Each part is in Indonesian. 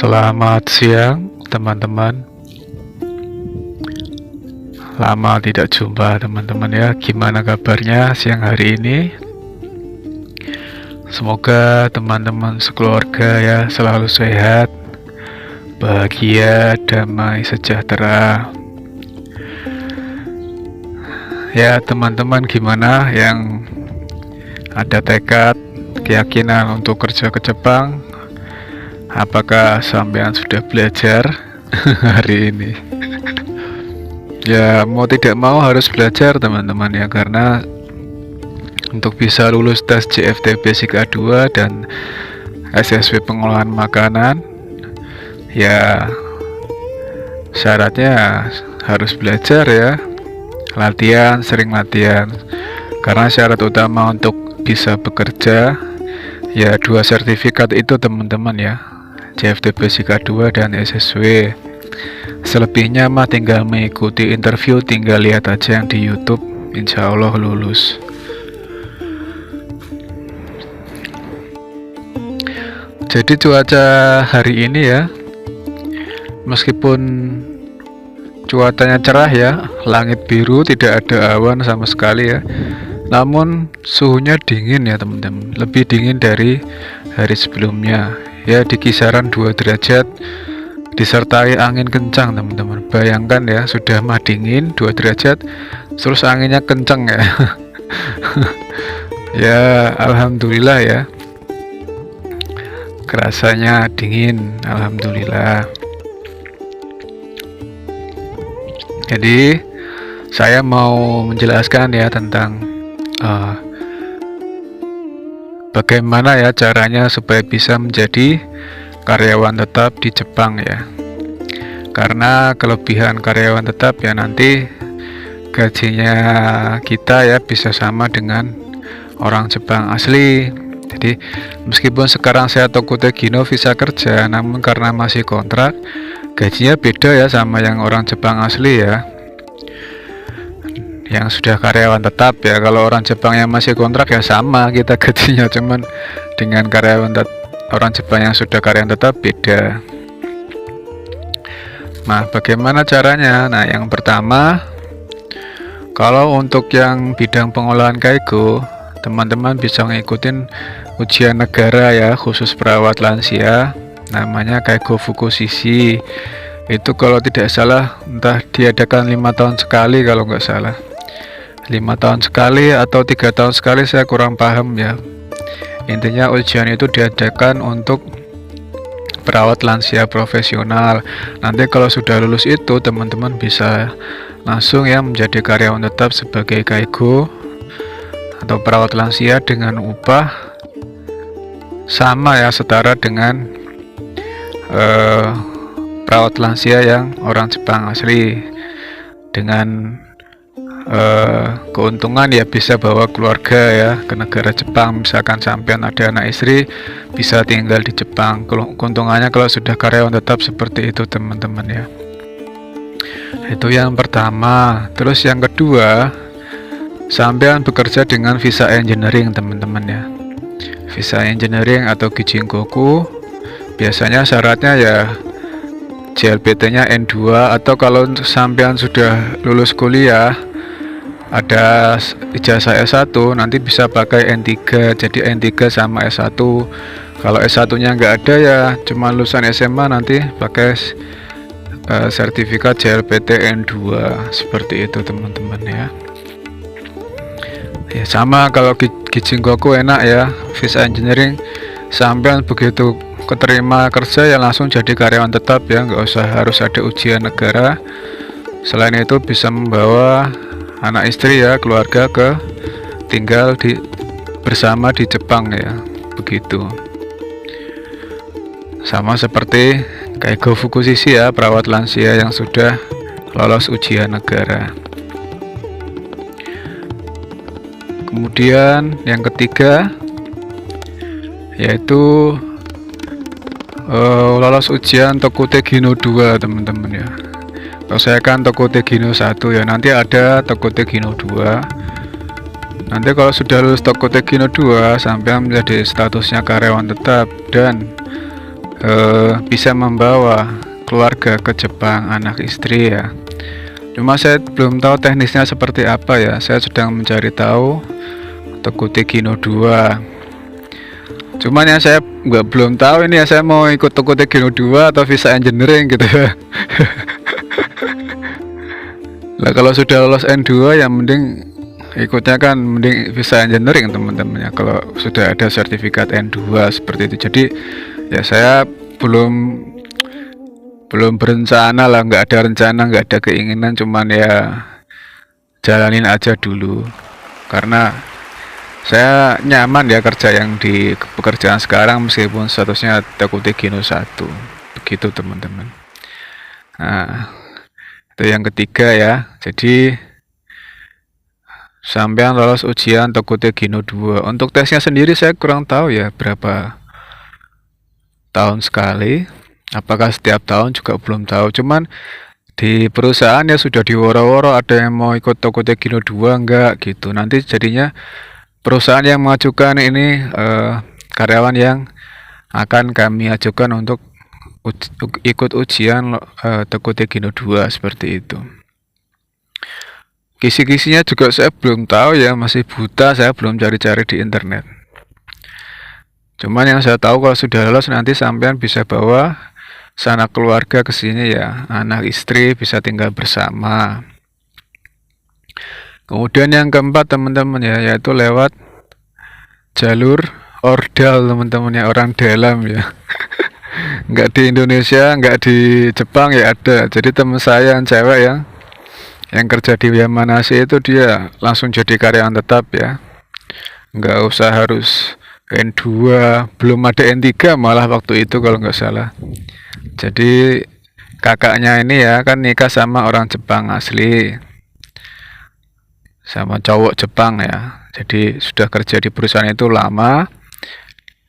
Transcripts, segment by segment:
Selamat siang teman-teman. Lama tidak jumpa teman-teman ya. Gimana kabarnya siang hari ini? Semoga teman-teman sekeluarga ya selalu sehat, bahagia, damai, sejahtera. Ya teman-teman, gimana yang ada tekad, keyakinan untuk kerja ke Jepang? Apakah sampean sudah belajar hari ini? Ya mau tidak mau harus belajar teman-teman ya, karena untuk bisa lulus tes JFT Basic A2 dan SSW pengolahan makanan ya syaratnya harus belajar ya, latihan, sering latihan, karena syarat utama untuk bisa bekerja ya 2 sertifikat itu teman-teman ya, JFT Basic A2 dan SSW. Selebihnya mah tinggal mengikuti interview, tinggal lihat aja yang di YouTube, insya Allah lulus. Jadi cuaca hari ini ya, meskipun cuacanya cerah ya, langit biru, tidak ada awan sama sekali ya, namun suhunya dingin ya teman-teman, lebih dingin dari hari sebelumnya ya, di kisaran 2 derajat disertai angin kencang teman-teman. Bayangkan ya, sudah mah dingin 2 derajat terus anginnya kencang ya. Ya alhamdulillah ya, kerasanya dingin, alhamdulillah. Jadi saya mau menjelaskan ya tentang bagaimana ya caranya supaya bisa menjadi karyawan tetap di Jepang ya. Karena kelebihan karyawan tetap ya nanti gajinya kita ya bisa sama dengan orang Jepang asli. Jadi meskipun sekarang saya Tokute Gino visa kerja, namun karena masih kontrak, gajinya beda ya sama yang orang Jepang asli ya, yang sudah karyawan tetap ya. Kalau orang Jepang yang masih kontrak ya sama kita gajinya, cuman dengan karyawan orang Jepang yang sudah karyawan tetap beda. Nah bagaimana caranya? Nah yang pertama, kalau untuk yang bidang pengolahan kaigo, teman-teman bisa ngikutin ujian negara ya, khusus perawat lansia, namanya Kaigo Fukushishi. Itu kalau tidak salah entah diadakan 5 tahun sekali, kalau nggak salah 5 tahun sekali atau 3 tahun sekali, saya kurang paham ya. Intinya ujian itu diadakan untuk perawat lansia profesional. Nanti kalau sudah lulus itu teman-teman bisa langsung ya menjadi karyawan tetap sebagai kaigo atau perawat lansia dengan upah sama ya, setara dengan perawat lansia yang orang Jepang asli, dengan keuntungan ya bisa bawa keluarga ya ke negara Jepang. Misalkan sampean ada anak istri, bisa tinggal di Jepang. Keuntungannya kalau sudah karyawan tetap seperti itu teman-teman ya. Itu yang pertama. Terus yang kedua, sampean bekerja dengan visa engineering teman-teman ya. Visa engineering atau Gijinkoku, biasanya syaratnya ya JLPT-nya N2, atau kalau sampean sudah lulus kuliah ada ijazah S1 nanti bisa pakai N3, jadi N3 sama S1. Kalau S1 nya nggak ada ya cuma lulusan SMA, nanti pakai sertifikat JLPT N2 seperti itu teman-teman ya. Ya sama kalau Gijinkoku enak ya, visa engineering, sampean begitu keterima kerja ya langsung jadi karyawan tetap ya, nggak usah harus ada ujian negara. Selain itu bisa membawa anak istri ya, keluarga ke tinggal bersama di Jepang ya, begitu. Sama seperti Kaigo Fukushishi ya, perawat lansia yang sudah lolos ujian negara. Kemudian yang ketiga yaitu lolos ujian Tokute Gino 2 teman-teman ya. Kalau saya kan Tokute Gino 1 ya, nanti ada Tokute Gino 2. Nanti kalau sudah lulus Tokute Gino 2 sampai menjadi statusnya karyawan tetap dan bisa membawa keluarga ke Jepang, anak istri ya. Cuma saya belum tahu teknisnya seperti apa ya. Saya sedang mencari tahu Tokute Gino 2. Cuman ya saya belum tahu ini ya, saya mau ikut Tokute Gino 2 atau visa engineering gitu ya. Lah kalau sudah lolos N2 ya mending ikutnya kan mending visa engineering teman-teman ya, kalau sudah ada sertifikat N2 seperti itu. Jadi ya saya belum berencana lah, nggak ada rencana, nggak ada keinginan, cuman ya jalanin aja dulu karena saya nyaman ya kerja yang di pekerjaan sekarang meskipun statusnya Tokute Gino 1 begitu teman-teman. Nah itu yang ketiga ya. Jadi sampean lolos ujian Tokute Gino 2. Untuk tesnya sendiri saya kurang tahu ya berapa tahun sekali, apakah setiap tahun juga belum tahu. Cuman di perusahaan ya sudah diworo-woro ada yang mau ikut Tokute Gino 2 enggak gitu. Nanti jadinya perusahaan yang mengajukan ini karyawan yang akan kami ajukan untuk ikut ujian Tokute Gino 2 seperti itu. Kisi-kisinya juga saya belum tahu ya, masih buta, saya belum cari-cari di internet. Cuman yang saya tahu kalau sudah lolos nanti sampean bisa bawa sanak keluarga ke sini ya, anak istri bisa tinggal bersama. Kemudian yang keempat teman-teman ya, yaitu lewat jalur ordal teman-teman ya, orang dalam ya. Nggak di Indonesia, nggak di Jepang ya ada. Jadi teman saya yang cewek yang kerja di Yamanashi itu dia langsung jadi karyawan tetap ya, nggak usah harus N2, belum ada N3 malah waktu itu kalau nggak salah. Jadi kakaknya ini ya kan nikah sama orang Jepang asli, sama cowok Jepang ya. Jadi sudah kerja di perusahaan itu lama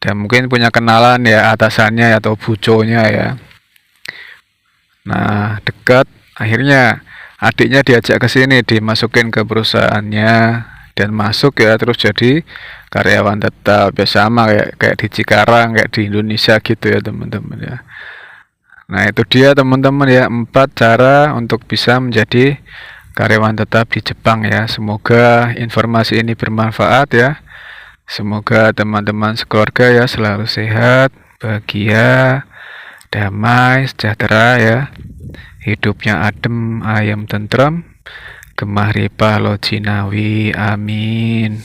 dan mungkin punya kenalan ya atasannya atau buconya ya. Nah dekat, akhirnya adiknya diajak ke sini, dimasukin ke perusahaannya dan masuk ya, terus jadi karyawan tetap ya, sama kayak di Cikarang, kayak di Indonesia gitu ya teman-teman ya. Nah itu dia teman-teman ya, 4 cara untuk bisa menjadi karyawan tetap di Jepang ya. Semoga informasi ini bermanfaat ya. Semoga teman-teman sekeluarga ya selalu sehat, bahagia, damai, sejahtera ya. Hidupnya adem, ayem, tentrem, gemah ripah lo jinawi, amin.